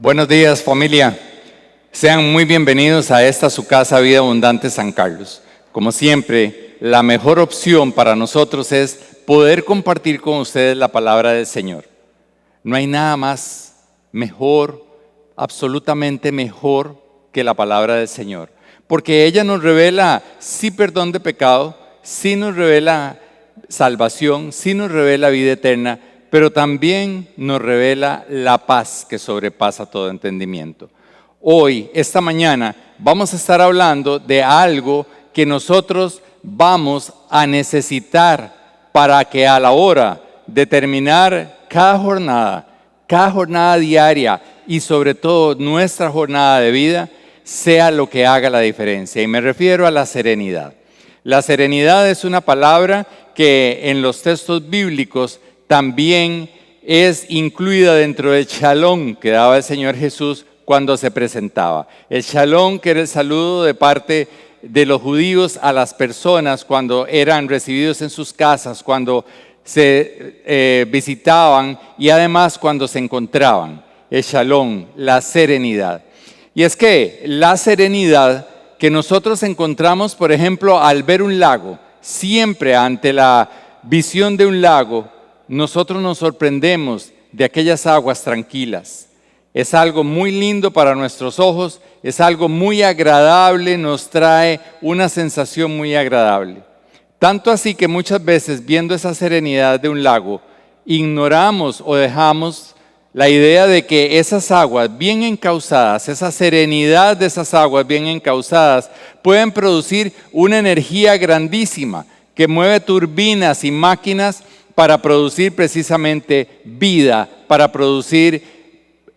Buenos días, familia. Sean muy bienvenidos a esta su casa Vida Abundante San Carlos. Como siempre, la mejor opción para nosotros es poder compartir con ustedes la palabra del Señor. No hay nada más mejor, absolutamente mejor que la palabra del Señor, porque ella nos revela sí perdón de pecado, sí nos revela salvación, sí nos revela vida eterna, pero también nos revela la paz que sobrepasa todo entendimiento. Hoy, esta mañana, vamos a estar hablando de algo que nosotros vamos a necesitar para que a la hora de terminar cada jornada diaria y sobre todo nuestra jornada de vida, sea lo que haga la diferencia. Y me refiero a la serenidad. La serenidad es una palabra que en los textos bíblicos también es incluida dentro del shalom que daba el Señor Jesús cuando se presentaba. El shalom, que era el saludo de parte de los judíos a las personas cuando eran recibidos en sus casas, cuando se visitaban y además cuando se encontraban. El shalom, la serenidad. Y es que la serenidad que nosotros encontramos, por ejemplo, al ver un lago, siempre ante la visión de un lago, nosotros nos sorprendemos de aquellas aguas tranquilas. Es algo muy lindo para nuestros ojos, es algo muy agradable, nos trae una sensación muy agradable. Tanto así que muchas veces viendo esa serenidad de un lago, ignoramos o dejamos la idea de que esas aguas bien encauzadas, esa serenidad de esas aguas bien encauzadas, pueden producir una energía grandísima que mueve turbinas y máquinas para producir precisamente vida, para producir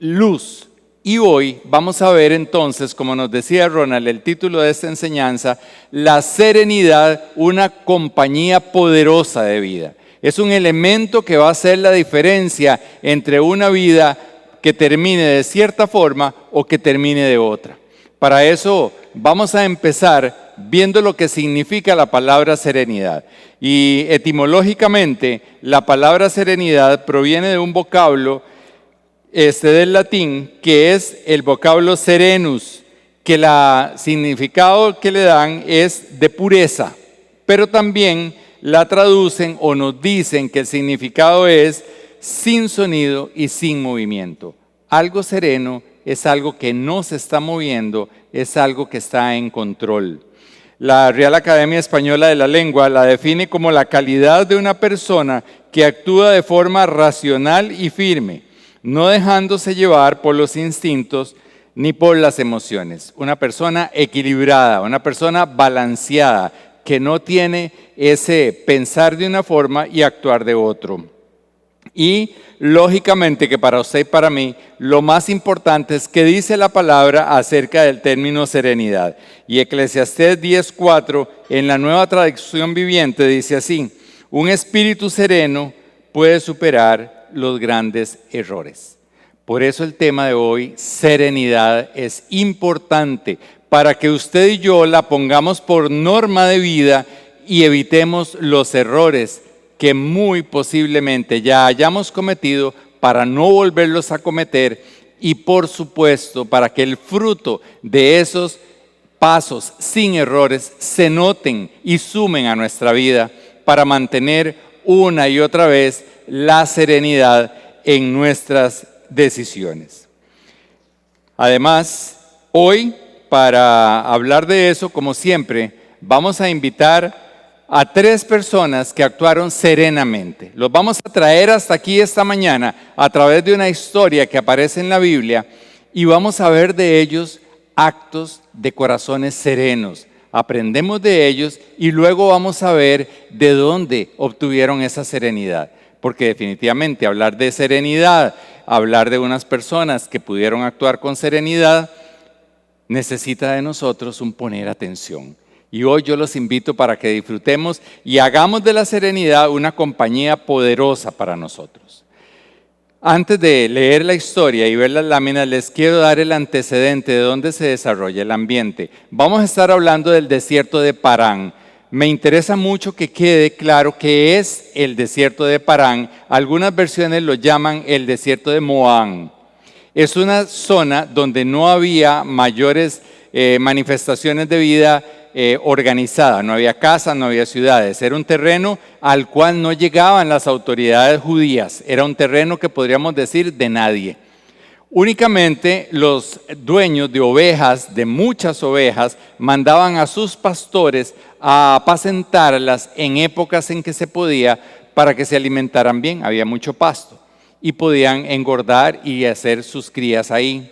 luz. Y hoy vamos a ver entonces, como nos decía Ronald, el título de esta enseñanza, la serenidad, una compañía poderosa de vida. Es un elemento que va a hacer la diferencia entre una vida que termine de cierta forma o que termine de otra. Para eso vamos a empezar viendo lo que significa la palabra serenidad. Y etimológicamente, la palabra serenidad proviene de un vocablo del latín, que es el vocablo serenus, que el significado que le dan es de pureza, pero también la traducen o nos dicen que el significado es sin sonido y sin movimiento. Algo sereno es algo que no se está moviendo, es algo que está en control. La Real Academia Española de la Lengua la define como la calidad de una persona que actúa de forma racional y firme, no dejándose llevar por los instintos ni por las emociones. Una persona equilibrada, una persona balanceada, que no tiene ese pensar de una forma y actuar de otro. Y lógicamente que para usted y para mí, lo más importante es que dice la palabra acerca del término serenidad. Y Eclesiastés 10:4 en la Nueva Traducción Viviente dice así: un espíritu sereno puede superar los grandes errores. Por eso el tema de hoy, serenidad, es importante para que usted y yo la pongamos por norma de vida y evitemos los errores que muy posiblemente ya hayamos cometido para no volverlos a cometer y por supuesto para que el fruto de esos pasos sin errores se noten y sumen a nuestra vida para mantener una y otra vez la serenidad en nuestras decisiones. Además, hoy, para hablar de eso, como siempre, vamos a invitar a 3 personas que actuaron serenamente. Los vamos a traer hasta aquí esta mañana a través de una historia que aparece en la Biblia y vamos a ver de ellos actos de corazones serenos. Aprendemos de ellos y luego vamos a ver de dónde obtuvieron esa serenidad. Porque definitivamente hablar de serenidad, hablar de unas personas que pudieron actuar con serenidad, necesita de nosotros un poner atención. Y hoy yo los invito para que disfrutemos y hagamos de la serenidad una compañía poderosa para nosotros. Antes de leer la historia y ver las láminas, les quiero dar el antecedente de dónde se desarrolla el ambiente. Vamos a estar hablando del desierto de Parán. Me interesa mucho que quede claro que es el desierto de Parán. Algunas versiones lo llaman el desierto de Moab. Es una zona donde no había mayores manifestaciones de vida organizada, no había casas, no había ciudades, era un terreno al cual no llegaban las autoridades judías, era un terreno que podríamos decir de nadie. Únicamente los dueños de ovejas, de muchas ovejas, mandaban a sus pastores a apacentarlas en épocas en que se podía para que se alimentaran bien, había mucho pasto y podían engordar y hacer sus crías ahí.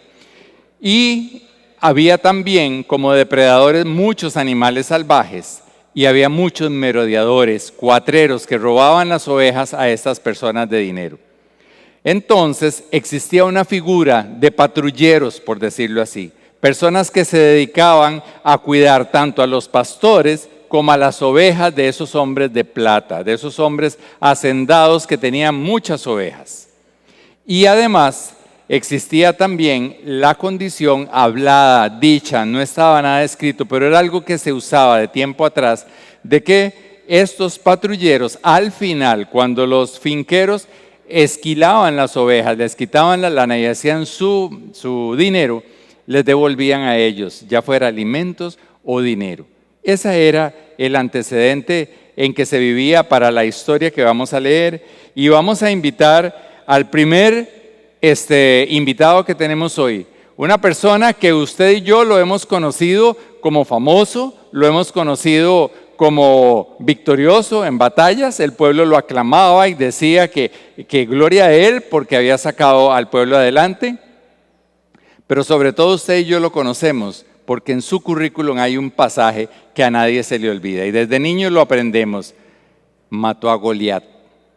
Y había también como depredadores muchos animales salvajes y había muchos merodeadores, cuatreros que robaban las ovejas a estas personas de dinero. Entonces existía una figura de patrulleros, por decirlo así, personas que se dedicaban a cuidar tanto a los pastores como a las ovejas de esos hombres de plata, de esos hombres hacendados que tenían muchas ovejas. Y además existía también la condición hablada, dicha, no estaba nada escrito, pero era algo que se usaba de tiempo atrás, de que estos patrulleros al final, cuando los finqueros esquilaban las ovejas, les quitaban la lana y hacían su dinero, les devolvían a ellos, ya fuera alimentos o dinero. Ese era el antecedente en que se vivía para la historia que vamos a leer, y vamos a invitar al primer invitado que tenemos hoy, una persona que usted y yo lo hemos conocido como famoso, lo hemos conocido como victorioso en batallas, el pueblo lo aclamaba y decía que gloria a él porque había sacado al pueblo adelante, pero sobre todo usted y yo lo conocemos porque en su currículum hay un pasaje que a nadie se le olvida y desde niños lo aprendemos: mató a Goliat.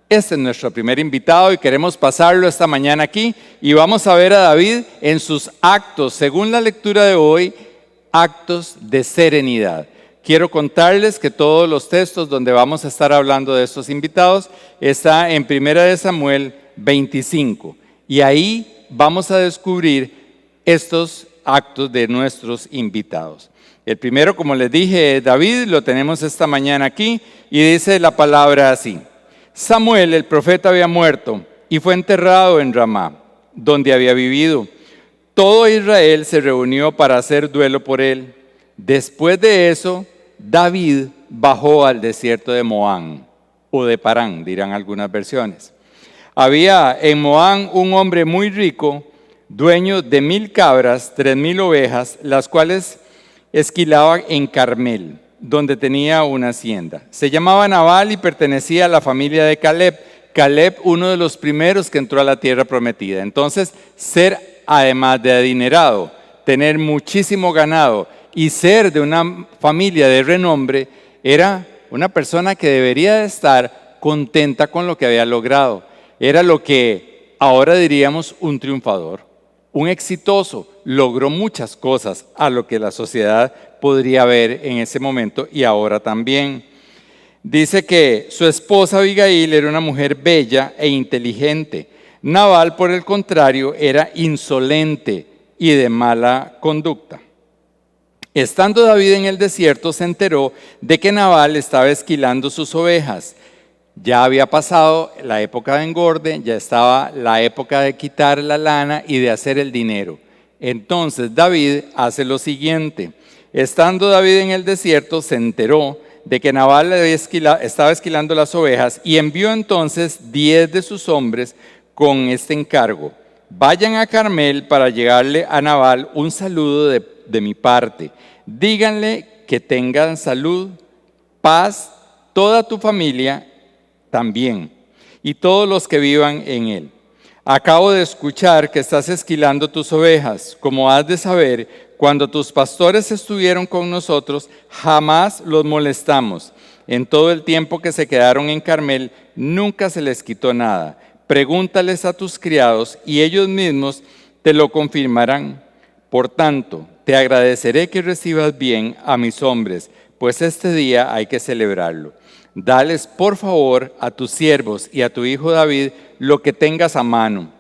Este es nuestro primer invitado y queremos pasarlo esta mañana aquí y vamos a ver a David en sus actos, según la lectura de hoy, actos de serenidad. Quiero contarles que todos los textos donde vamos a estar hablando de estos invitados está en 1 Samuel 25 y ahí vamos a descubrir estos actos de nuestros invitados. El primero, como les dije, es David, lo tenemos esta mañana aquí y dice la palabra así: Samuel, el profeta, había muerto y fue enterrado en Ramá, donde había vivido. Todo Israel se reunió para hacer duelo por él. Después de eso, David bajó al desierto de Moán, o de Parán, dirán algunas versiones. Había en Moán un hombre muy rico, dueño de 1000 cabras, 3000 ovejas, las cuales esquilaba en Carmel, donde tenía una hacienda. Se llamaba Nabal y pertenecía a la familia de Caleb. Caleb, uno de los primeros que entró a la tierra prometida. Entonces, ser además de adinerado, tener muchísimo ganado y ser de una familia de renombre, era una persona que debería de estar contenta con lo que había logrado. Era lo que ahora diríamos un triunfador, un exitoso. Logró muchas cosas a lo que la sociedad podría ver en ese momento y ahora también. Dice que su esposa Abigail era una mujer bella e inteligente. Nabal, por el contrario, era insolente y de mala conducta. Estando David en el desierto, se enteró de que Nabal estaba esquilando sus ovejas. Ya había pasado la época de engorde, ya estaba la época de quitar la lana y de hacer el dinero. Entonces David hace lo siguiente: estando David en el desierto, se enteró de que Nabal estaba esquilando las ovejas y envió entonces 10 de sus hombres con este encargo: vayan a Carmel para llegarle a Nabal un saludo de mi parte. Díganle que tengan salud, paz, toda tu familia también, y todos los que vivan en él. Acabo de escuchar que estás esquilando tus ovejas. Como has de saber, cuando tus pastores estuvieron con nosotros, jamás los molestamos. En todo el tiempo que se quedaron en Carmel, nunca se les quitó nada. Pregúntales a tus criados y ellos mismos te lo confirmarán. Por tanto, te agradeceré que recibas bien a mis hombres, pues este día hay que celebrarlo. Dales por favor a tus siervos y a tu hijo David lo que tengas a mano.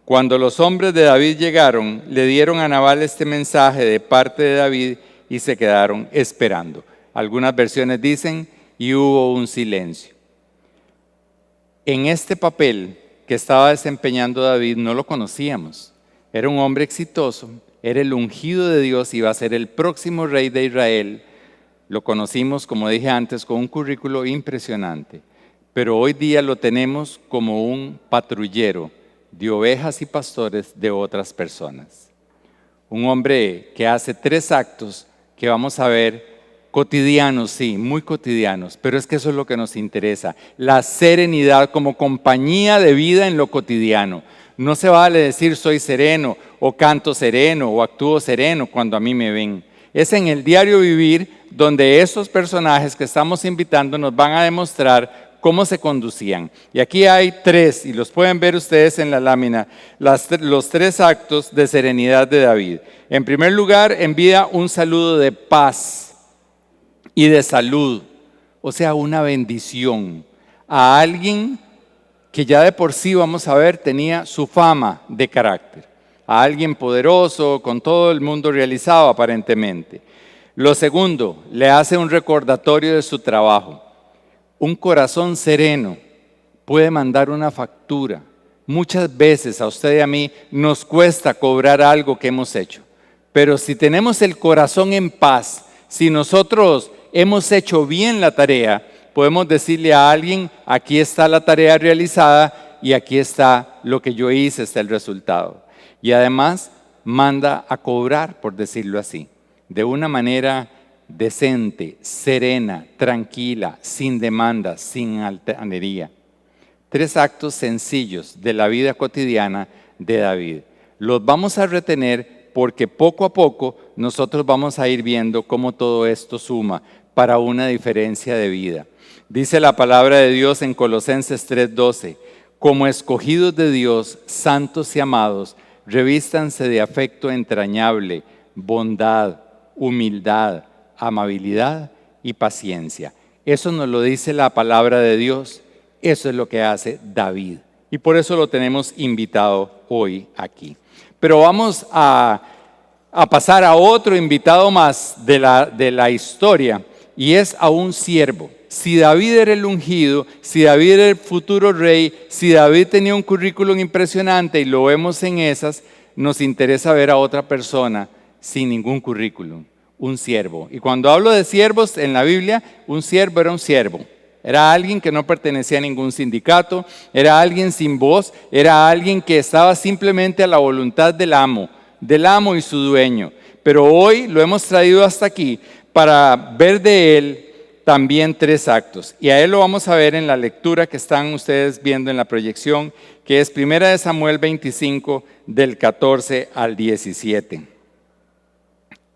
Cuando los hombres de David llegaron, le dieron a Nabal este mensaje de parte de David y se quedaron esperando. Algunas versiones dicen, y hubo un silencio. En este papel que estaba desempeñando David no lo conocíamos. era un hombre exitoso, era el ungido de Dios, iba a ser el próximo rey de Israel. Lo conocimos, como dije antes, con un currículo impresionante, pero hoy día lo tenemos como un patrullero de ovejas y pastores de otras personas. Un hombre que hace 3 actos que vamos a ver cotidianos, sí, muy cotidianos, pero es que eso es lo que nos interesa, la serenidad como compañía de vida en lo cotidiano. No se vale decir soy sereno, o canto sereno, o actúo sereno cuando a mí me ven. Es en el diario vivir donde esos personajes que estamos invitando nos van a demostrar cómo se conducían. Y aquí hay 3, y los pueden ver ustedes en la lámina, los 3 actos de serenidad de David. En primer lugar, envía un saludo de paz y de salud, o sea, una bendición a alguien que ya de por sí, vamos a ver, tenía su fama de carácter, a alguien poderoso, con todo el mundo realizado aparentemente. Lo segundo, le hace un recordatorio de su trabajo. Un corazón sereno puede mandar una factura. Muchas veces a usted y a mí nos cuesta cobrar algo que hemos hecho, pero si tenemos el corazón en paz, si nosotros hemos hecho bien la tarea, podemos decirle a alguien, aquí está la tarea realizada y aquí está lo que yo hice, está el resultado. Y además manda a cobrar, por decirlo así, de una manera decente, serena, tranquila, sin demanda, sin altanería. 3 actos sencillos de la vida cotidiana de David. Los vamos a retener porque poco a poco nosotros vamos a ir viendo cómo todo esto suma para una diferencia de vida. Dice la palabra de Dios en Colosenses 3:12, como escogidos de Dios, santos y amados, revístanse de afecto entrañable, bondad, humildad, amabilidad y paciencia. Eso nos lo dice la palabra de Dios, eso es lo que hace David. Y por eso lo tenemos invitado hoy aquí. Pero vamos a pasar a otro invitado más de la historia, y es a un siervo. Si David era el ungido, si David era el futuro rey, si David tenía un currículum impresionante y lo vemos en esas, nos interesa ver a otra persona sin ningún currículum, un siervo. Y cuando hablo de siervos en la Biblia, un siervo era un siervo. Era alguien que no pertenecía a ningún sindicato, era alguien sin voz, era alguien que estaba simplemente a la voluntad del amo y su dueño. Pero hoy lo hemos traído hasta aquí para ver de él también 3 actos. Y a él lo vamos a ver en la lectura que están ustedes viendo en la proyección, que es 1 Samuel 25, del 14 al 17.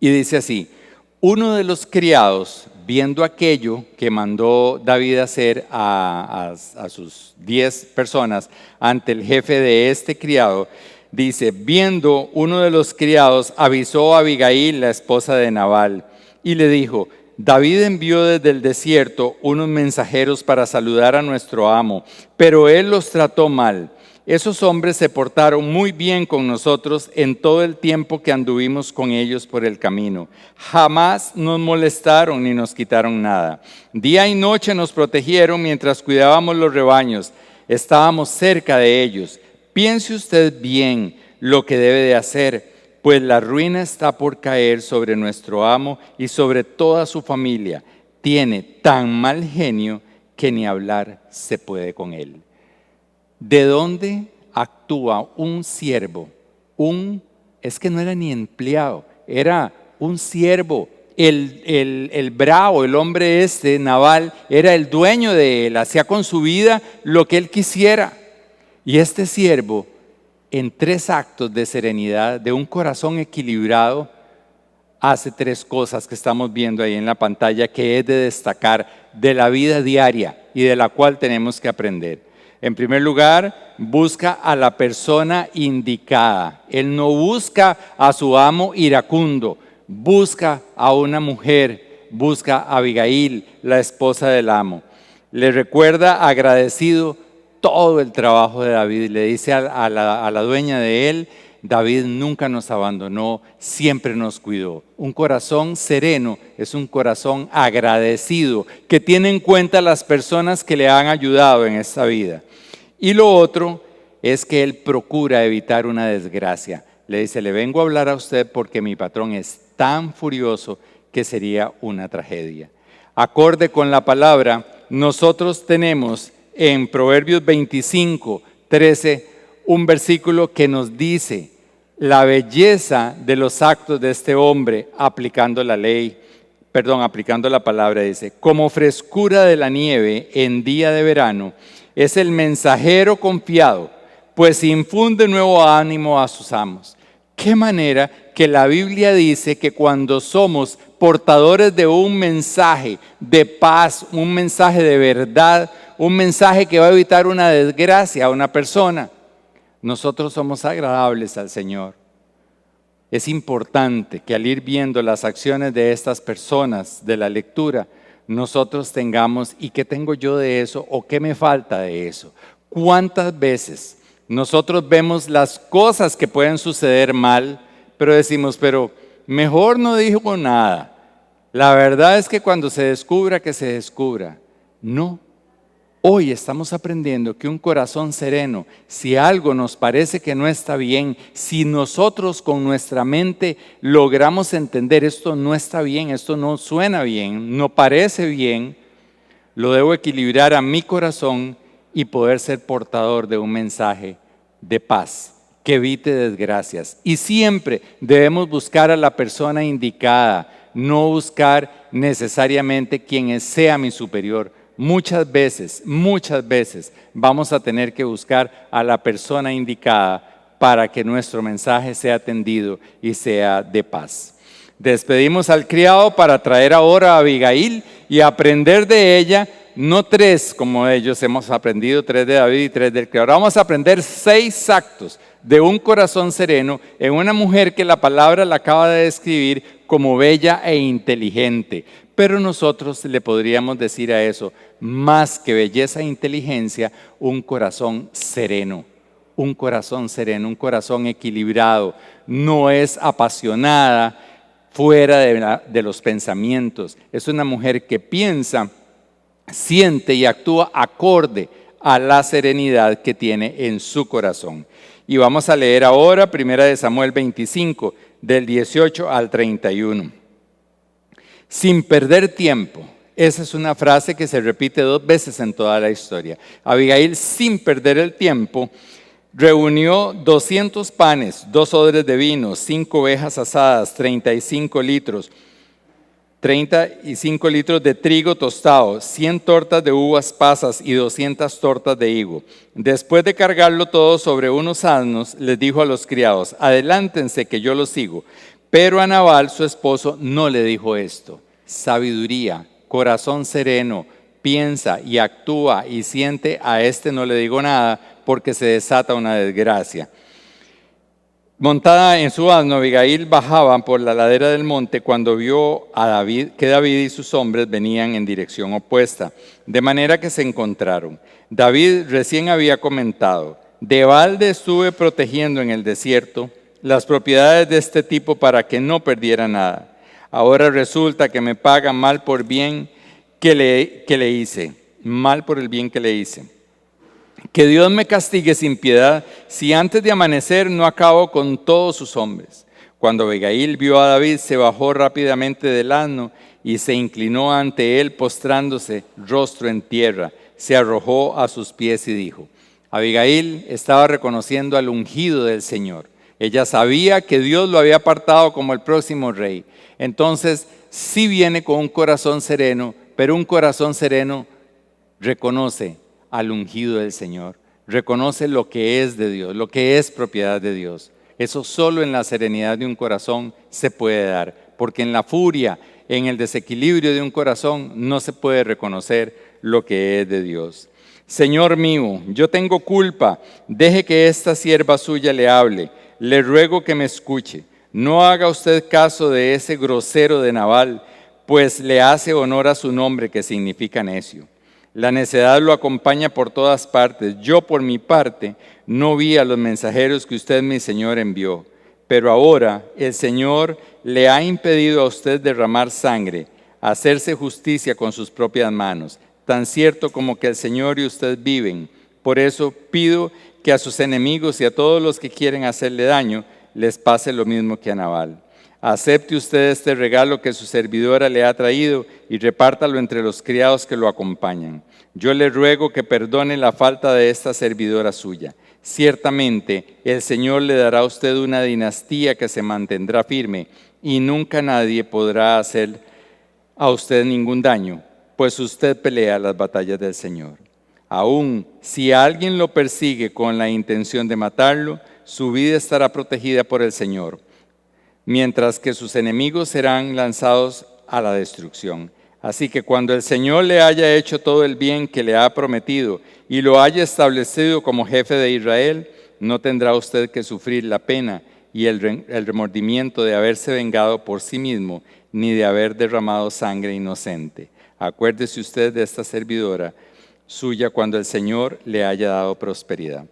Y dice así, uno de los criados, viendo aquello que mandó David hacer a sus 10 personas ante el jefe de este criado, dice, viendo uno de los criados, avisó a Abigail, la esposa de Nabal, y le dijo, David envió desde el desierto unos mensajeros para saludar a nuestro amo, pero él los trató mal. Esos hombres se portaron muy bien con nosotros en todo el tiempo que anduvimos con ellos por el camino. Jamás nos molestaron ni nos quitaron nada. Día y noche nos protegieron mientras cuidábamos los rebaños. Estábamos cerca de ellos. Piense usted bien lo que debe de hacer, pues la ruina está por caer sobre nuestro amo y sobre toda su familia. Tiene tan mal genio que ni hablar se puede con él. ¿De dónde actúa un siervo? Es que no era ni empleado, era un siervo. El bravo, el hombre Nabal, era el dueño de él, hacía con su vida lo que él quisiera. Y este siervo, en 3 actos de serenidad, de un corazón equilibrado, hace 3 cosas que estamos viendo ahí en la pantalla, que es de destacar de la vida diaria y de la cual tenemos que aprender. En primer lugar, busca a la persona indicada. Él no busca a su amo iracundo, busca a una mujer, busca a Abigail, la esposa del amo. Le recuerda agradecido todo el trabajo de David. Le dice a la dueña de él, David nunca nos abandonó, siempre nos cuidó. Un corazón sereno es un corazón agradecido, que tiene en cuenta a las personas que le han ayudado en esta vida. Y lo otro es que él procura evitar una desgracia. Le dice, le vengo a hablar a usted porque mi patrón es tan furioso que sería una tragedia. Acorde con la palabra, nosotros tenemos en Proverbios 25, 13, un versículo que nos dice la belleza de los actos de este hombre aplicando la ley, aplicando la palabra, dice, como frescura de la nieve en día de verano, es el mensajero confiado, pues infunde nuevo ánimo a sus amos. ¿Qué manera que la Biblia dice que cuando somos portadores de un mensaje de paz, un mensaje de verdad, un mensaje que va a evitar una desgracia a una persona, nosotros somos agradables al Señor? Es importante que al ir viendo las acciones de estas personas de la lectura, nosotros tengamos, ¿y qué tengo yo de eso? ¿O qué me falta de eso? ¿Cuántas veces nosotros vemos las cosas que pueden suceder mal, pero decimos, pero mejor no digo nada? La verdad es que cuando se descubra, que se descubra. No. Hoy estamos aprendiendo que un corazón sereno, si algo nos parece que no está bien, si nosotros con nuestra mente logramos entender esto no está bien, esto no suena bien, no parece bien, lo debo equilibrar a mi corazón y poder ser portador de un mensaje de paz que evite desgracias. Y siempre debemos buscar a la persona indicada, no buscar necesariamente quien sea mi superior. Muchas veces vamos a tener que buscar a la persona indicada para que nuestro mensaje sea atendido y sea de paz. Despedimos al criado para traer ahora a Abigail y aprender de ella, no 3 como ellos hemos aprendido, 3 de David y 3 del criado. Ahora vamos a aprender 6 actos de un corazón sereno en una mujer que la palabra la acaba de describir como bella e inteligente. Pero nosotros le podríamos decir a eso, más que belleza e inteligencia, un corazón sereno, un corazón equilibrado. No es apasionada fuera de los pensamientos. Es una mujer que piensa, siente y actúa acorde a la serenidad que tiene en su corazón. Y vamos a leer ahora 1 Samuel 25, del 18 al 31. Sin perder tiempo. Esa es una frase que se repite 2 veces en toda la historia. Abigail, sin perder el tiempo, reunió 200 panes, 2 odres de vino, 5 ovejas asadas, 35 litros de trigo tostado, 100 tortas de uvas pasas y 200 tortas de higo. Después de cargarlo todo sobre unos asnos, les dijo a los criados, adelántense que yo los sigo. Pero a Nabal, su esposo, no le dijo esto. Sabiduría, corazón sereno, piensa y actúa y siente, a este no le digo nada porque se desata una desgracia. Montada en su asno, Abigail bajaba por la ladera del monte cuando vio a David, que David y sus hombres venían en dirección opuesta, de manera que se encontraron. David recién había comentado, de balde estuve protegiendo en el desierto las propiedades de este tipo para que no perdiera nada. Ahora resulta que me paga mal por bien que le hice, mal por el bien que le hice. Que Dios me castigue sin piedad si antes de amanecer no acabo con todos sus hombres. Cuando Abigail vio a David, se bajó rápidamente del asno y se inclinó ante él postrándose rostro en tierra. Se arrojó a sus pies y dijo, Abigail estaba reconociendo al ungido del Señor. Ella sabía que Dios lo había apartado como el próximo rey. Entonces, sí viene con un corazón sereno, pero un corazón sereno reconoce al ungido del Señor. Reconoce lo que es de Dios, lo que es propiedad de Dios. Eso solo en la serenidad de un corazón se puede dar, porque en la furia, en el desequilibrio de un corazón, no se puede reconocer lo que es de Dios. Señor mío, yo tengo culpa, deje que esta sierva suya le hable. Le ruego que me escuche. No haga usted caso de ese grosero de Nabal, pues le hace honor a su nombre que significa necio. La necedad lo acompaña por todas partes. Yo por mi parte no vi a los mensajeros que usted, mi Señor, envió. Pero ahora el Señor le ha impedido a usted derramar sangre, hacerse justicia con sus propias manos, tan cierto como que el Señor y usted viven. Por eso pido que a sus enemigos y a todos los que quieren hacerle daño, les pase lo mismo que a Nabal. Acepte usted este regalo que su servidora le ha traído y repártalo entre los criados que lo acompañan. Yo le ruego que perdone la falta de esta servidora suya. Ciertamente el Señor le dará a usted una dinastía que se mantendrá firme y nunca nadie podrá hacer a usted ningún daño, pues usted pelea las batallas del Señor. Aún si alguien lo persigue con la intención de matarlo, su vida estará protegida por el Señor, mientras que sus enemigos serán lanzados a la destrucción. Así que cuando el Señor le haya hecho todo el bien que le ha prometido y lo haya establecido como jefe de Israel, no tendrá usted que sufrir la pena y el remordimiento de haberse vengado por sí mismo, ni de haber derramado sangre inocente. Acuérdese usted de esta servidora suya cuando el Señor le haya dado prosperidad.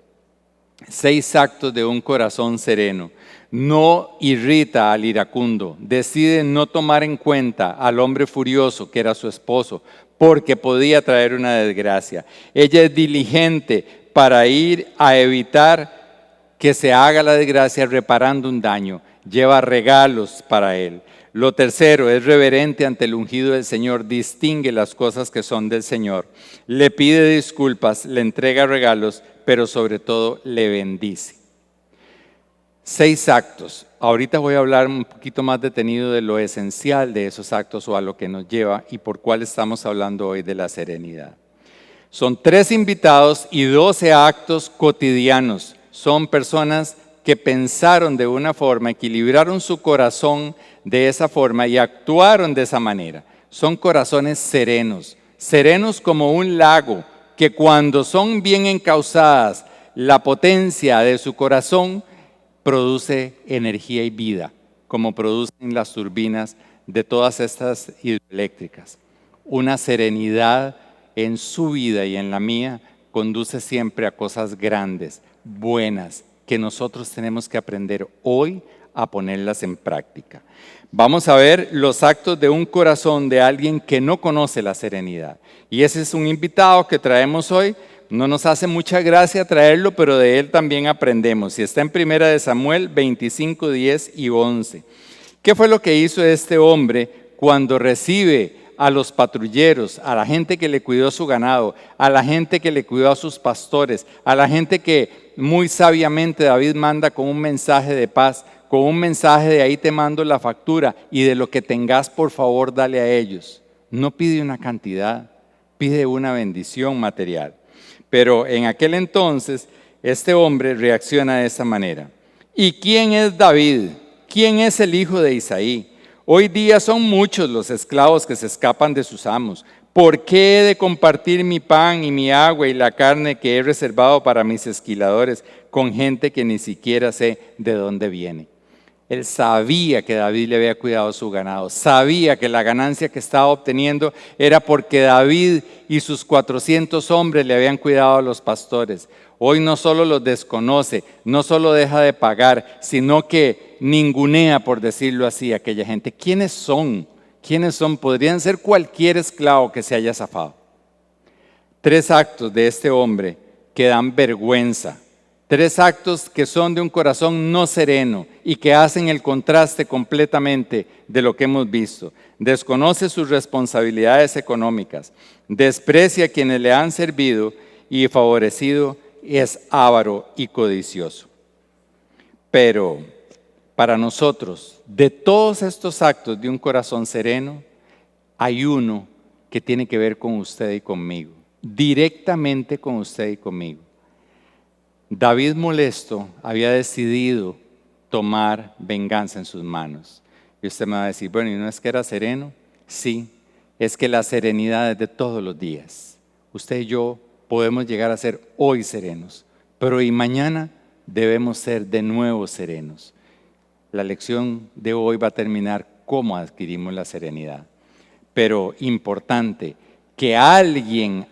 6 actos de un corazón sereno. No irrita al iracundo, decide no tomar en cuenta al hombre furioso que era su esposo, porque podía traer una desgracia. Ella es diligente para ir a evitar que se haga la desgracia reparando un daño. Lleva regalos para él. Lo tercero, es reverente ante el ungido del Señor, distingue las cosas que son del Señor. Le pide disculpas, le entrega regalos, pero sobre todo le bendice. 6 actos. Ahorita voy a hablar un poquito más detenido de lo esencial de esos actos o a lo que nos lleva y por cuál estamos hablando hoy de la serenidad. Son 3 invitados y 12 actos cotidianos. Son personas que pensaron de una forma, equilibraron su corazón de esa forma y actuaron de esa manera. Son corazones serenos, serenos como un lago, que cuando son bien encauzadas, la potencia de su corazón produce energía y vida, como producen las turbinas de todas estas hidroeléctricas. Una serenidad en su vida y en la mía conduce siempre a cosas grandes, buenas, que nosotros tenemos que aprender hoy a ponerlas en práctica. Vamos a ver los actos de un corazón de alguien que no conoce la serenidad. Y ese es un invitado que traemos hoy. No nos hace mucha gracia traerlo, pero de él también aprendemos. Y está en 1 Samuel 25, 10 y 11. ¿Qué fue lo que hizo este hombre cuando recibe a los patrulleros, a la gente que le cuidó su ganado, a la gente que le cuidó a sus pastores, a la gente que muy sabiamente David manda con un mensaje de paz, con un mensaje de ahí te mando la factura y de lo que tengas por favor dale a ellos? No pide una cantidad, pide una bendición material. Pero en aquel entonces este hombre reacciona de esa manera. ¿Y quién es David? ¿Quién es el hijo de Isaí? Hoy día son muchos los esclavos que se escapan de sus amos. ¿Por qué he de compartir mi pan y mi agua y la carne que he reservado para mis esquiladores con gente que ni siquiera sé de dónde viene? Él sabía que David le había cuidado su ganado, sabía que la ganancia que estaba obteniendo era porque David y sus 400 hombres le habían cuidado a los pastores. Hoy no solo los desconoce, no solo deja de pagar, sino que ningunea, por decirlo así, a aquella gente. ¿Quiénes son? ¿Quiénes son? Podrían ser cualquier esclavo que se haya zafado. 3 actos de este hombre que dan vergüenza. 3 actos que son de un corazón no sereno y que hacen el contraste completamente de lo que hemos visto. Desconoce sus responsabilidades económicas, desprecia a quienes le han servido y favorecido, es avaro y codicioso. Pero para nosotros, de todos estos actos de un corazón sereno, hay uno que tiene que ver con usted y conmigo, directamente con usted y conmigo. David, molesto, había decidido tomar venganza en sus manos. Y usted me va a decir, bueno, ¿y no es que era sereno? Sí, es que la serenidad es de todos los días. Usted y yo podemos llegar a ser hoy serenos, pero y mañana debemos ser de nuevo serenos. La lección de hoy va a terminar cómo adquirimos la serenidad. Pero importante, que alguien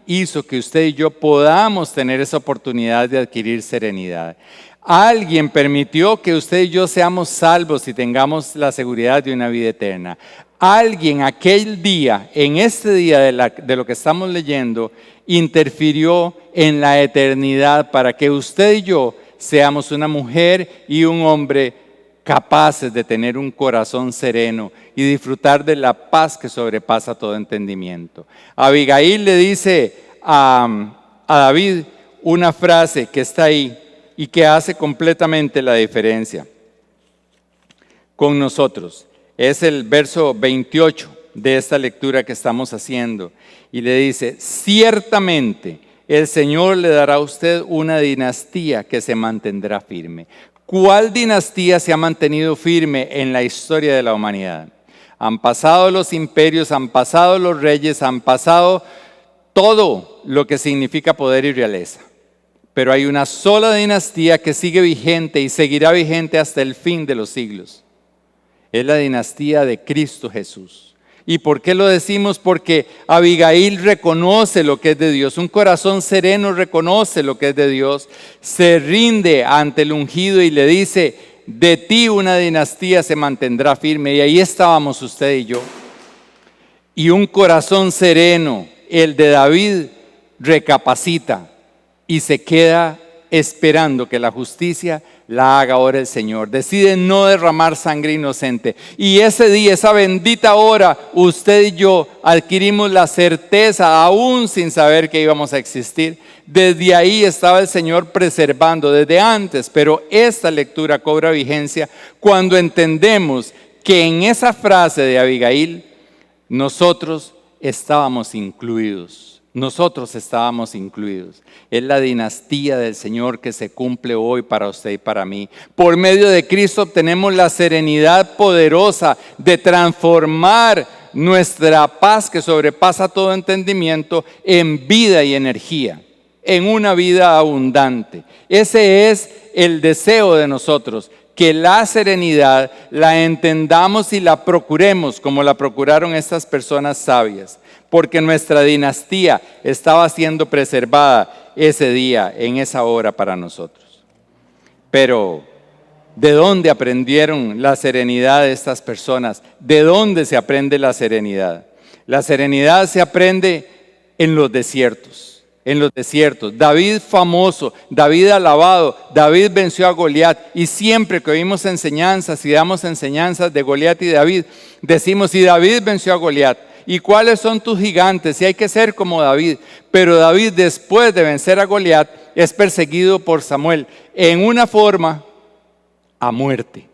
hizo que usted y yo podamos tener esa oportunidad de adquirir serenidad. Alguien permitió que usted y yo seamos salvos y tengamos la seguridad de una vida eterna. Alguien aquel día, en este día de lo que estamos leyendo, interfirió en la eternidad para que usted y yo seamos una mujer y un hombre capaces de tener un corazón sereno y disfrutar de la paz que sobrepasa todo entendimiento. Abigail le dice a David una frase que está ahí y que hace completamente la diferencia con nosotros. Es el verso 28 de esta lectura que estamos haciendo. Y le dice: ciertamente el Señor le dará a usted una dinastía que se mantendrá firme. ¿Cuál dinastía se ha mantenido firme en la historia de la humanidad? Han pasado los imperios, han pasado los reyes, han pasado todo lo que significa poder y realeza. Pero hay una sola dinastía que sigue vigente y seguirá vigente hasta el fin de los siglos. Es la dinastía de Cristo Jesús. ¿Y por qué lo decimos? Porque Abigail reconoce lo que es de Dios. Un corazón sereno reconoce lo que es de Dios. Se rinde ante el ungido y le dice: de ti una dinastía se mantendrá firme. Y ahí estábamos usted y yo. Y un corazón sereno, el de David, recapacita y se queda esperando que la justicia la haga ahora el Señor. Decide no derramar sangre inocente. Y ese día, esa bendita hora, usted y yo adquirimos la certeza, aún sin saber que íbamos a existir. Desde ahí estaba el Señor preservando, desde antes. Pero esta lectura cobra vigencia cuando entendemos que en esa frase de Abigail nosotros estábamos incluidos. Nosotros estábamos incluidos. Es la dinastía del Señor que se cumple hoy para usted y para mí. Por medio de Cristo obtenemos la serenidad poderosa de transformar nuestra paz que sobrepasa todo entendimiento en vida y energía, en una vida abundante. Ese es el deseo de nosotros, que la serenidad la entendamos y la procuremos como la procuraron estas personas sabias. Porque nuestra dinastía estaba siendo preservada ese día, en esa hora para nosotros. Pero, ¿de dónde aprendieron la serenidad de estas personas? ¿De dónde se aprende la serenidad? La serenidad se aprende en los desiertos. En los desiertos. David famoso, David alabado, David venció a Goliat. Y siempre que oímos enseñanzas y damos enseñanzas de Goliat y David, decimos: y David venció a Goliat. ¿Y cuáles son tus gigantes? Y hay que ser como David. Pero David, después de vencer a Goliat, es perseguido por Samuel en una forma a muerte.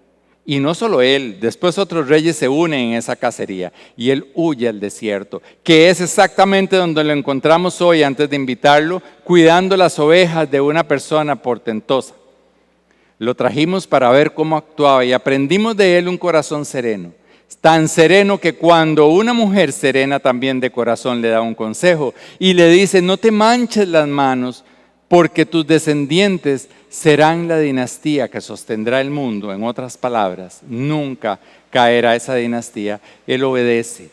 Y no solo él, después otros reyes se unen en esa cacería y él huye al desierto, que es exactamente donde lo encontramos hoy antes de invitarlo, cuidando las ovejas de una persona portentosa. Lo trajimos para ver cómo actuaba y aprendimos de él un corazón sereno. Tan sereno que cuando una mujer serena también de corazón le da un consejo y le dice: no te manches las manos, porque tus descendientes serán la dinastía que sostendrá el mundo. En otras palabras, nunca caerá esa dinastía. Él obedece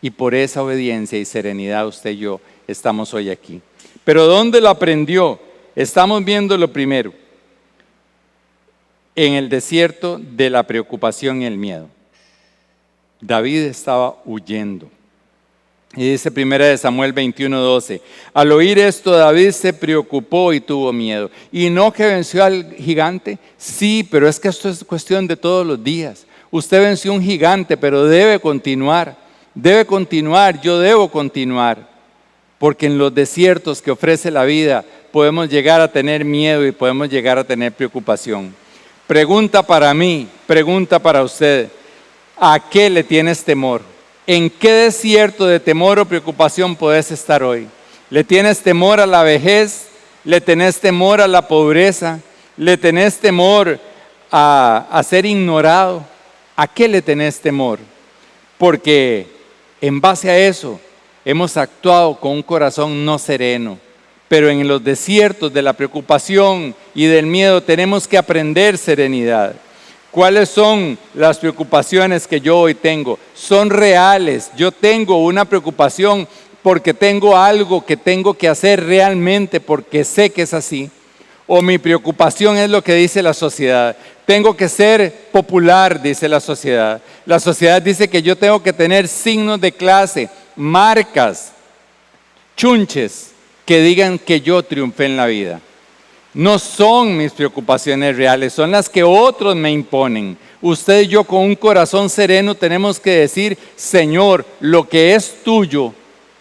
y por esa obediencia y serenidad usted y yo estamos hoy aquí. Pero ¿dónde lo aprendió? Estamos viendo lo primero, en el desierto de la preocupación y el miedo. David estaba huyendo. Y dice 1 Samuel 21:12, al oír esto David se preocupó y tuvo miedo. ¿Y no que venció al gigante? Sí, pero es que esto es cuestión de todos los días. Usted venció un gigante, pero debe continuar, yo debo continuar. Porque en los desiertos que ofrece la vida podemos llegar a tener miedo y podemos llegar a tener preocupación. Pregunta para mí, pregunta para usted: ¿a qué le tienes temor? ¿En qué desierto de temor o preocupación podés estar hoy? ¿Le tienes temor a la vejez? ¿Le tenés temor a la pobreza? ¿Le tenés temor a ser ignorado? ¿A qué le tenés temor? Porque en base a eso hemos actuado con un corazón no sereno. Pero en los desiertos de la preocupación y del miedo tenemos que aprender serenidad. ¿Cuáles son las preocupaciones que yo hoy tengo? Son reales. Yo tengo una preocupación porque tengo algo que tengo que hacer realmente porque sé que es así. O mi preocupación es lo que dice la sociedad. Tengo que ser popular, dice la sociedad. La sociedad dice que yo tengo que tener signos de clase, marcas, chunches que digan que yo triunfé en la vida. No son mis preocupaciones reales, son las que otros me imponen. Usted y yo con un corazón sereno tenemos que decir, Señor, lo que es tuyo,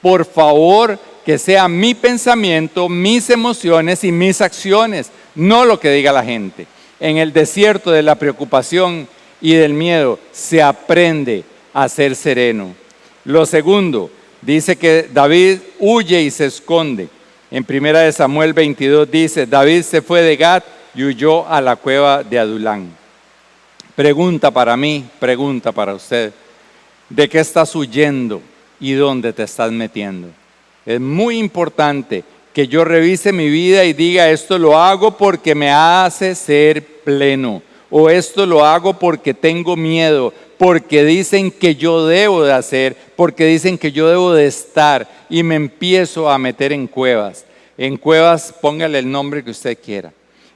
por favor, que sea mi pensamiento, mis emociones y mis acciones, no lo que diga la gente. En el desierto de la preocupación y del miedo se aprende a ser sereno. Lo segundo, dice que David huye y se esconde. En 1 Samuel 22 dice, David se fue de Gat y huyó a la cueva de Adulán. Pregunta para mí, pregunta para usted, ¿de qué estás huyendo y dónde te estás metiendo? Es muy importante que yo revise mi vida y diga, esto lo hago porque me hace ser pleno, o esto lo hago porque tengo miedo, porque dicen que yo debo de hacer, porque dicen que yo debo de estar, y me empiezo a meter en cuevas. En cuevas, póngale el nombre que usted quiera.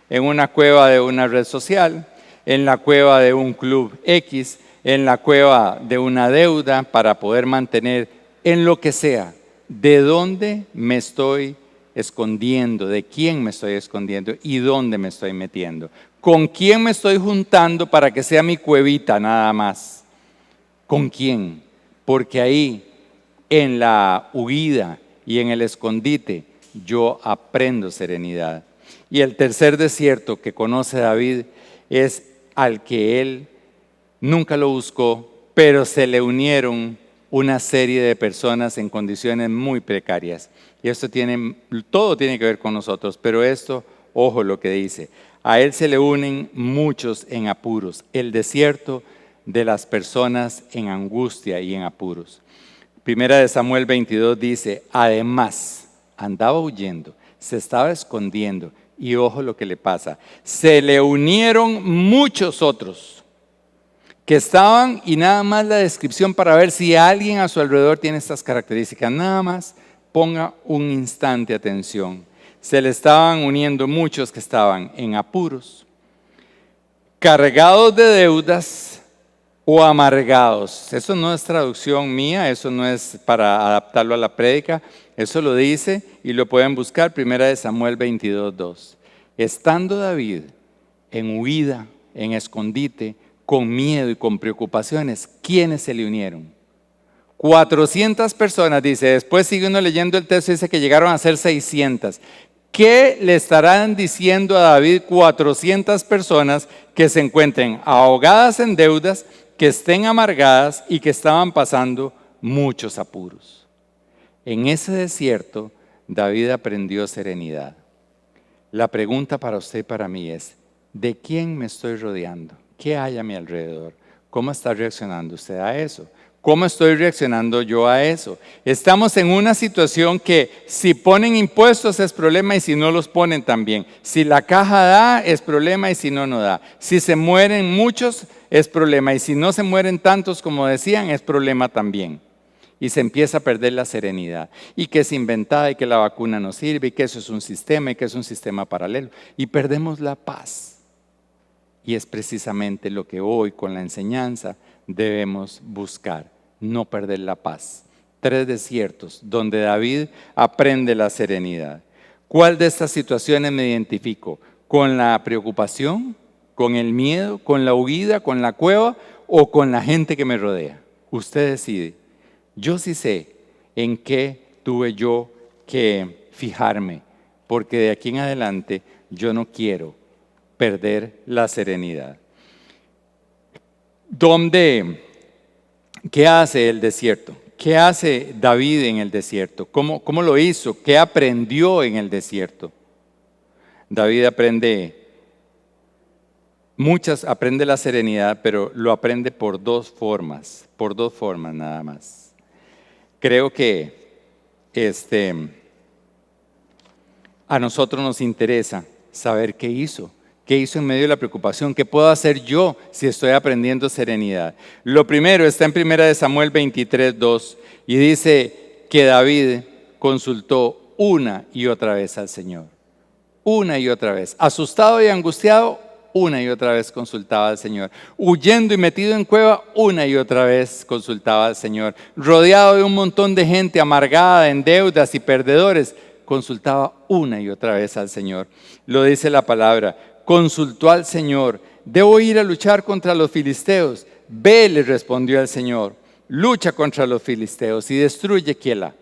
En una cueva de una red social, en la cueva de un club X, en la cueva de una deuda para poder mantener, en lo que sea. ¿De dónde me estoy escondiendo? ¿De quién me estoy escondiendo? ¿Y dónde me estoy metiendo? ¿Con quién me estoy juntando para que sea mi cuevita nada más? ¿Con quién? Porque ahí, en la huida y en el escondite, yo aprendo serenidad. Y el tercer desierto que conoce David es al que él nunca lo buscó, pero se le unieron una serie de personas en condiciones muy precarias. Y esto todo tiene que ver con nosotros, pero esto, ojo lo que dice, a él se le unen muchos en apuros, el desierto de las personas en angustia y en apuros. 1 Samuel 22 dice, además, andaba huyendo, se estaba escondiendo, y ojo lo que le pasa, se le unieron muchos otros que estaban, y nada más la descripción para ver si alguien a su alrededor tiene estas características, nada más ponga un instante atención. Se le estaban uniendo muchos que estaban en apuros, cargados de deudas o amargados. Eso no es traducción mía, eso no es para adaptarlo a la prédica, eso lo dice y lo pueden buscar, 1 Samuel 22:2. Estando David en huida, en escondite, con miedo y con preocupaciones, ¿quiénes se le unieron? 400 personas, dice, después sigue uno leyendo el texto y dice que llegaron a ser 600. ¿Qué le estarán diciendo a David 400 personas que se encuentren ahogadas en deudas, que estén amargadas y que estaban pasando muchos apuros? En ese desierto, David aprendió serenidad. La pregunta para usted y para mí es, ¿de quién me estoy rodeando? ¿Qué hay a mi alrededor? ¿Cómo está reaccionando usted a eso? ¿Cómo estoy reaccionando yo a eso? Estamos en una situación que si ponen impuestos es problema y si no los ponen también. Si la caja da es problema y si no, no da. Si se mueren muchos es problema y si no se mueren tantos como decían es problema también. Y se empieza a perder la serenidad. Y que es inventada y que la vacuna no sirve y que eso es un sistema y que es un sistema paralelo. Y perdemos la paz. Y es precisamente lo que hoy con la enseñanza debemos buscar, no perder la paz. 3 desiertos donde David aprende la serenidad. ¿Cuál de estas situaciones me identifico? ¿Con la preocupación? ¿Con el miedo? ¿Con la huida? ¿Con la cueva? ¿O con la gente que me rodea? Usted decide. Yo sí sé en qué tuve yo que fijarme, porque de aquí en adelante yo no quiero perder la serenidad. ¿Qué hace el desierto? ¿Qué hace David en el desierto? ¿Cómo lo hizo? ¿Qué aprendió en el desierto? David aprende la serenidad, pero lo aprende por dos formas nada más. Creo que a nosotros nos interesa saber qué hizo en medio de la preocupación, qué puedo hacer yo si estoy aprendiendo serenidad. Lo primero está en 1 Samuel 23:2 y dice que David consultó una y otra vez al Señor. Una y otra vez, asustado y angustiado, una y otra vez consultaba al Señor. Huyendo y metido en cueva, una y otra vez consultaba al Señor. Rodeado de un montón de gente amargada en deudas y perdedores, consultaba una y otra vez al Señor. Lo dice la palabra, consultó al Señor, ¿debo ir a luchar contra los filisteos? Ve, le respondió el Señor, lucha contra los filisteos y destruye Keilah.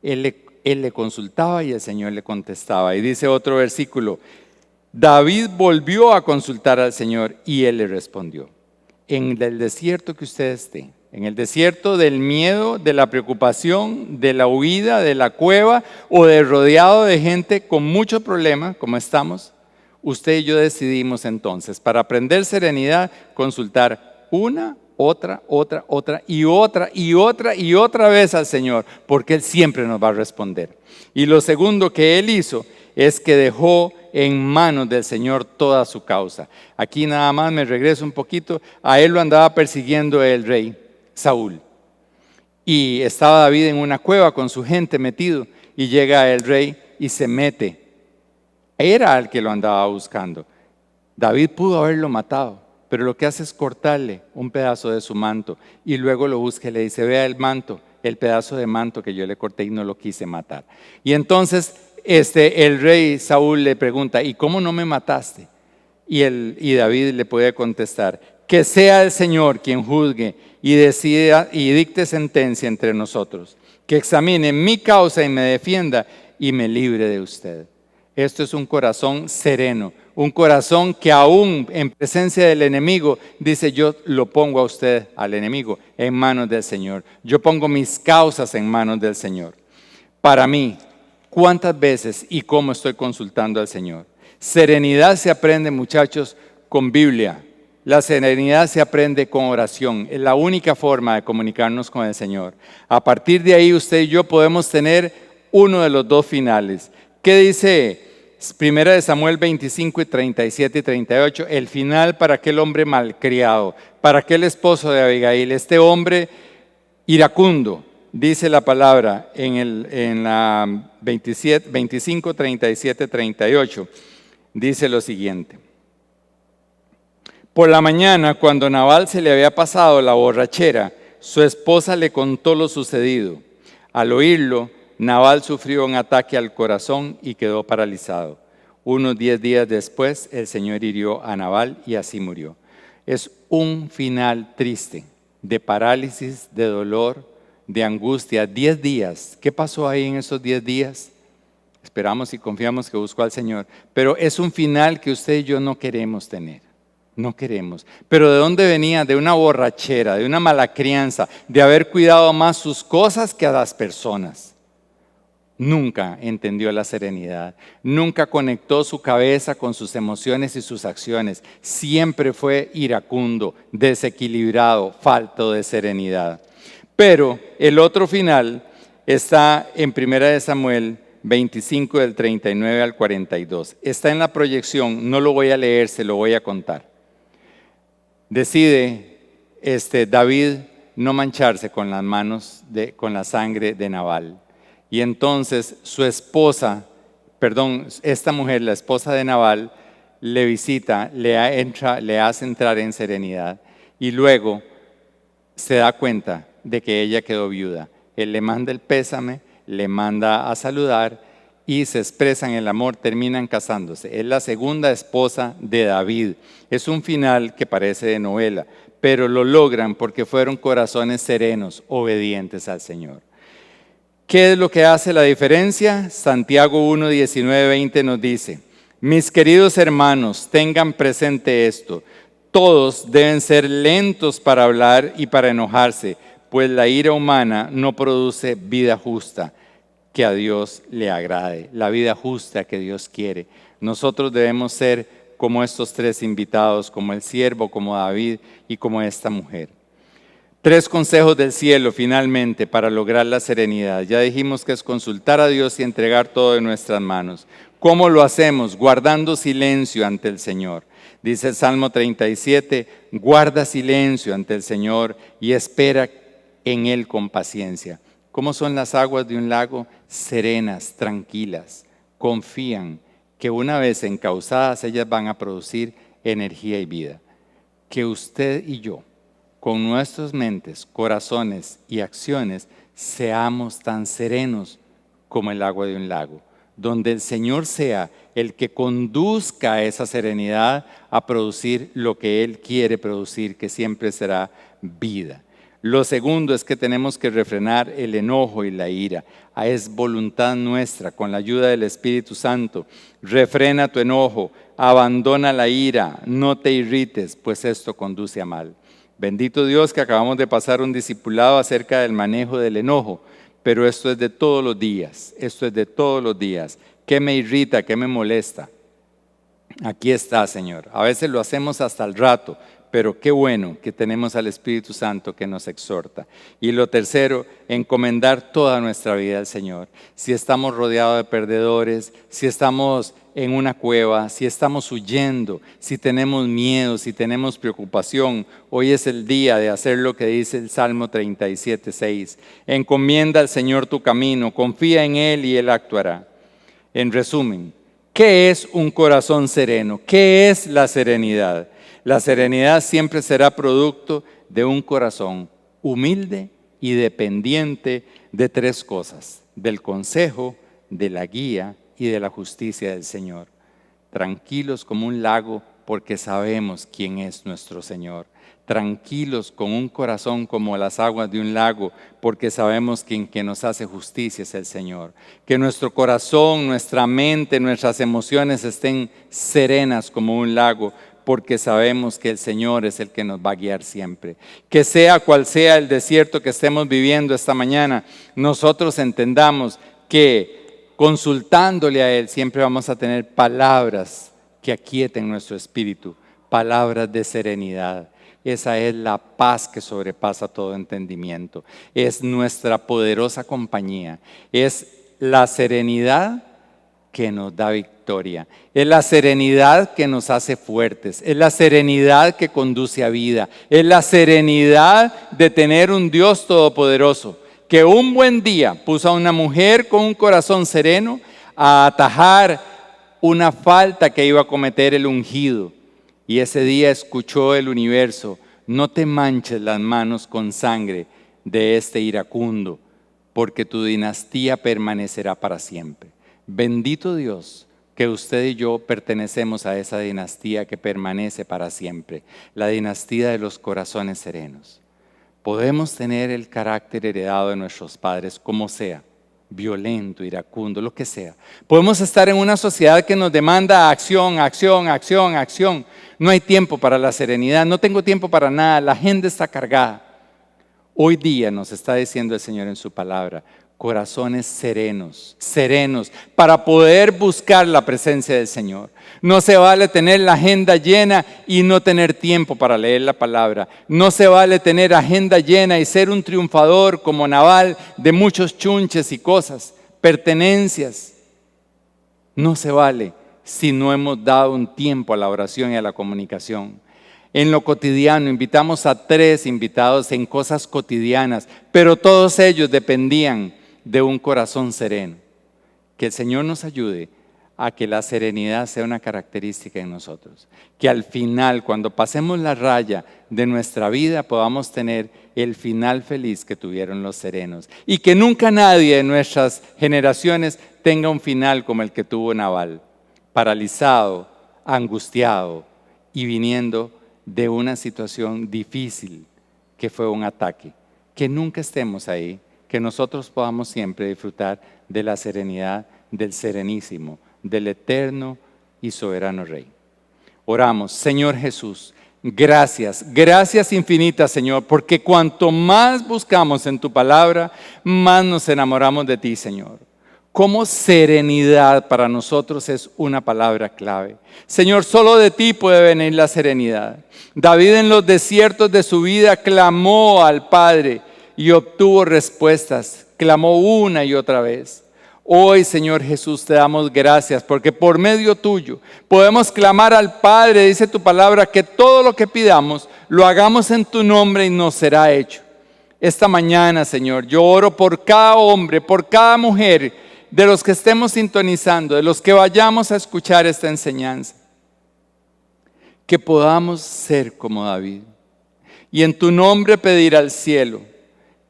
Él le consultaba y el Señor le contestaba. Y dice otro versículo, David volvió a consultar al Señor y Él le respondió. En el desierto que usted esté, en el desierto del miedo, de la preocupación, de la huida, de la cueva o de rodeado de gente con muchos problemas, como estamos, usted y yo decidimos entonces, para aprender serenidad, consultar una, otra y otra vez al Señor, porque Él siempre nos va a responder. Y lo segundo que Él hizo es que dejó en manos del Señor toda su causa. Aquí nada más me regreso un poquito. A él lo andaba persiguiendo el rey Saúl. Y estaba David en una cueva con su gente metido. Y llega el rey y se mete. Era el que lo andaba buscando. David pudo haberlo matado, pero lo que hace es cortarle un pedazo de su manto. Y luego lo busca y le dice, vea el manto, el pedazo de manto que yo le corté y no lo quise matar. Y entonces el rey Saúl le pregunta, ¿y cómo no me mataste? Y David le puede contestar, que sea el Señor quien juzgue y decida y dicte sentencia entre nosotros, que examine mi causa y me defienda y me libre de usted. Esto es un corazón sereno, un corazón que aún en presencia del enemigo dice, yo lo pongo a usted, al enemigo, en manos del Señor. Yo pongo mis causas en manos del Señor. Para mí, ¿cuántas veces y cómo estoy consultando al Señor? Serenidad se aprende, muchachos, con Biblia. La serenidad se aprende con oración. Es la única forma de comunicarnos con el Señor. A partir de ahí, usted y yo podemos tener uno de los dos finales. ¿Qué dice 1 Samuel 25 y 37 y 38? El final para aquel hombre malcriado, para aquel esposo de Abigail, este hombre iracundo. Dice la palabra en la 25, 37, 38. Dice lo siguiente. Por la mañana, cuando Nabal se le había pasado la borrachera, su esposa le contó lo sucedido. Al oírlo, Nabal sufrió un ataque al corazón y quedó paralizado. Unos 10 días después, el Señor hirió a Nabal y así murió. Es un final triste, de parálisis, de dolor, de angustia. 10 días. ¿Qué pasó ahí en esos 10 días? Esperamos y confiamos que buscó al Señor. Pero es un final que usted y yo no queremos tener. No queremos. Pero ¿de dónde venía? De una borrachera, de una mala crianza, de haber cuidado más sus cosas que a las personas. Nunca entendió la serenidad, nunca conectó su cabeza con sus emociones y sus acciones. Siempre fue iracundo, desequilibrado, falto de serenidad. Pero el otro final está en 1 Samuel 25 del 39 al 42. Está en la proyección, no lo voy a leer, se lo voy a contar. Decide David no mancharse con las manos, con la sangre de Nabal. Y entonces su esposa, esta mujer, la esposa de Nabal, le visita, le hace entrar en serenidad y luego se da cuenta de que ella quedó viuda. Él le manda el pésame, le manda a saludar y se expresan el amor, terminan casándose. Es la segunda esposa de David. Es un final que parece de novela, pero lo logran porque fueron corazones serenos, obedientes al Señor. ¿Qué es lo que hace la diferencia? Santiago 1, 19, 20 nos dice, mis queridos hermanos, tengan presente esto, todos deben ser lentos para hablar y para enojarse, pues la ira humana no produce vida justa que a Dios le agrade, la vida justa que Dios quiere. Nosotros debemos ser como estos tres invitados, como el siervo, como David y como esta mujer. 3 consejos del cielo finalmente para lograr la serenidad. Ya dijimos que es consultar a Dios y entregar todo en nuestras manos. ¿Cómo lo hacemos? Guardando silencio ante el Señor. Dice el Salmo 37, guarda silencio ante el Señor y espera en Él con paciencia. ¿Cómo son las aguas de un lago? Serenas, tranquilas, confían que una vez encauzadas ellas van a producir energía y vida. Que usted y yo, con nuestras mentes, corazones y acciones, seamos tan serenos como el agua de un lago, donde el Señor sea el que conduzca a esa serenidad a producir lo que Él quiere producir, que siempre será vida. Lo segundo es que tenemos que refrenar el enojo y la ira. Es voluntad nuestra, con la ayuda del Espíritu Santo. Refrena tu enojo, abandona la ira, no te irrites, pues esto conduce a mal. Bendito Dios que acabamos de pasar un discipulado acerca del manejo del enojo, pero esto es de todos los días, esto es de todos los días. ¿Qué me irrita? ¿Qué me molesta? Aquí está, Señor. A veces lo hacemos hasta el rato, pero qué bueno que tenemos al Espíritu Santo que nos exhorta. Y lo tercero, encomendar toda nuestra vida al Señor. Si estamos rodeados de perdedores, si estamos en una cueva, si estamos huyendo, si tenemos miedo, si tenemos preocupación, hoy es el día de hacer lo que dice el Salmo 37:6. Encomienda al Señor tu camino, confía en Él y Él actuará. En resumen, ¿qué es un corazón sereno? ¿Qué es la serenidad? La serenidad siempre será producto de un corazón humilde y dependiente de tres cosas: del consejo, de la guía y de la justicia del Señor. Tranquilos como un lago porque sabemos quién es nuestro Señor. Tranquilos con un corazón como las aguas de un lago porque sabemos que quien nos hace justicia es el Señor. Que nuestro corazón, nuestra mente, nuestras emociones estén serenas como un lago porque sabemos que el Señor es el que nos va a guiar siempre. Que sea cual sea el desierto que estemos viviendo esta mañana, nosotros entendamos que consultándole a Él siempre vamos a tener palabras que aquieten nuestro espíritu, palabras de serenidad. Esa es la paz que sobrepasa todo entendimiento. Es nuestra poderosa compañía. Es la serenidad que nos da victoria. Es la serenidad que nos hace fuertes. Es la serenidad que conduce a vida. Es la serenidad de tener un Dios todopoderoso que un buen día puso a una mujer con un corazón sereno a atajar una falta que iba a cometer el ungido. Y ese día escuchó el universo: no te manches las manos con sangre de este iracundo, porque tu dinastía permanecerá para siempre. Bendito Dios que usted y yo pertenecemos a esa dinastía que permanece para siempre, la dinastía de los corazones serenos. Podemos tener el carácter heredado de nuestros padres, como sea, violento, iracundo, lo que sea. Podemos estar en una sociedad que nos demanda acción, acción, acción, acción. No hay tiempo para la serenidad, no tengo tiempo para nada, la agenda está cargada. Hoy día nos está diciendo el Señor en su palabra: corazones serenos, serenos, para poder buscar la presencia del Señor. No se vale tener la agenda llena y no tener tiempo para leer la palabra. No se vale tener agenda llena y ser un triunfador como Nabal de muchos chunches y cosas, pertenencias. No se vale si no hemos dado un tiempo a la oración y a la comunicación. En lo cotidiano, invitamos a 3 invitados en cosas cotidianas, pero todos ellos dependían de un corazón sereno. Que el Señor nos ayude a que la serenidad sea una característica en nosotros. Que al final, cuando pasemos la raya de nuestra vida, podamos tener el final feliz que tuvieron los serenos. Y que nunca nadie de nuestras generaciones tenga un final como el que tuvo Nabal, paralizado, angustiado y viniendo de una situación difícil que fue un ataque. Que nunca estemos ahí, que nosotros podamos siempre disfrutar de la serenidad del Serenísimo, del eterno y soberano Rey. Oramos. Señor Jesús, gracias, gracias infinitas, Señor, porque cuanto más buscamos en tu palabra, más nos enamoramos de ti, Señor. Como serenidad para nosotros es una palabra clave. Señor, solo de ti puede venir la serenidad. David en los desiertos de su vida clamó al Padre y obtuvo respuestas. Clamó una y otra vez. Hoy, Señor Jesús, te damos gracias porque por medio tuyo podemos clamar al Padre. Dice tu palabra que todo lo que pidamos lo hagamos en tu nombre y nos será hecho. Esta mañana, Señor, yo oro por cada hombre, por cada mujer, de los que estemos sintonizando, de los que vayamos a escuchar esta enseñanza, que podamos ser como David y en tu nombre pedir al cielo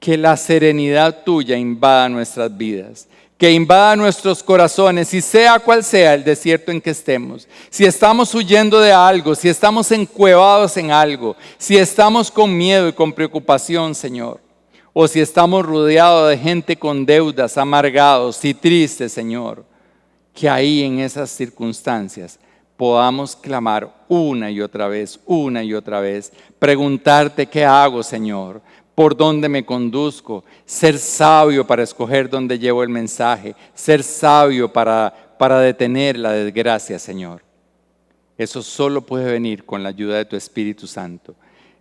que la serenidad tuya invada nuestras vidas, que invada nuestros corazones, y sea cual sea el desierto en que estemos, si estamos huyendo de algo, si estamos encuevados en algo, si estamos con miedo y con preocupación, Señor, o si estamos rodeados de gente con deudas, amargados y tristes, Señor, que ahí en esas circunstancias podamos clamar una y otra vez, preguntarte qué hago, Señor, por dónde me conduzco, ser sabio para escoger dónde llevo el mensaje, ser sabio para detener la desgracia, Señor. Eso solo puede venir con la ayuda de tu Espíritu Santo,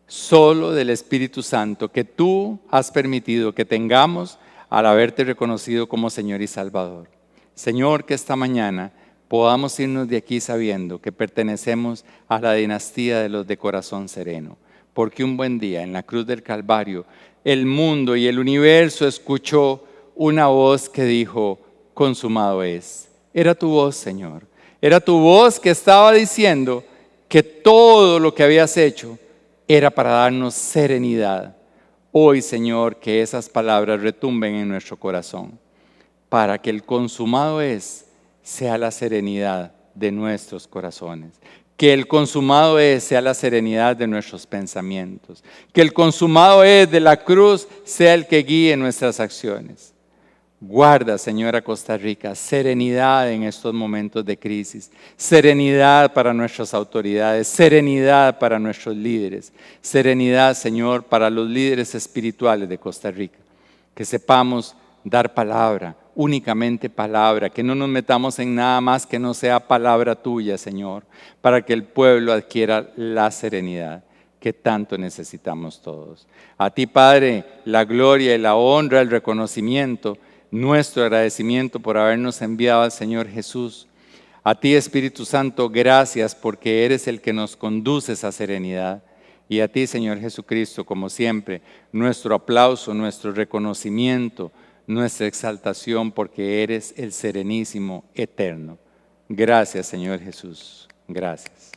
solo del Espíritu Santo que tú has permitido que tengamos al haberte reconocido como Señor y Salvador. Señor, que esta mañana podamos irnos de aquí sabiendo que pertenecemos a la dinastía de los de corazón sereno, porque un buen día en la cruz del Calvario el mundo y el universo escuchó una voz que dijo, consumado es. Era tu voz, Señor. Era tu voz que estaba diciendo que todo lo que habías hecho era para darnos serenidad. Hoy, Señor, que esas palabras retumben en nuestro corazón, para que el consumado es sea la serenidad de nuestros corazones. Que el consumado es sea la serenidad de nuestros pensamientos. Que el consumado es de la cruz sea el que guíe nuestras acciones. Guarda, Señora Costa Rica, serenidad en estos momentos de crisis, serenidad para nuestras autoridades, serenidad para nuestros líderes, serenidad, Señor, para los líderes espirituales de Costa Rica. Que sepamos dar palabra, únicamente palabra, que no nos metamos en nada más que no sea palabra tuya, Señor, para que el pueblo adquiera la serenidad que tanto necesitamos todos. A ti, Padre, la gloria y la honra, el reconocimiento, nuestro agradecimiento por habernos enviado al Señor Jesús. A ti, Espíritu Santo, gracias porque eres el que nos conduce a esa serenidad. Y a ti, Señor Jesucristo, como siempre, nuestro aplauso, nuestro reconocimiento, nuestra exaltación, porque eres el serenísimo eterno. Gracias, Señor Jesús. Gracias.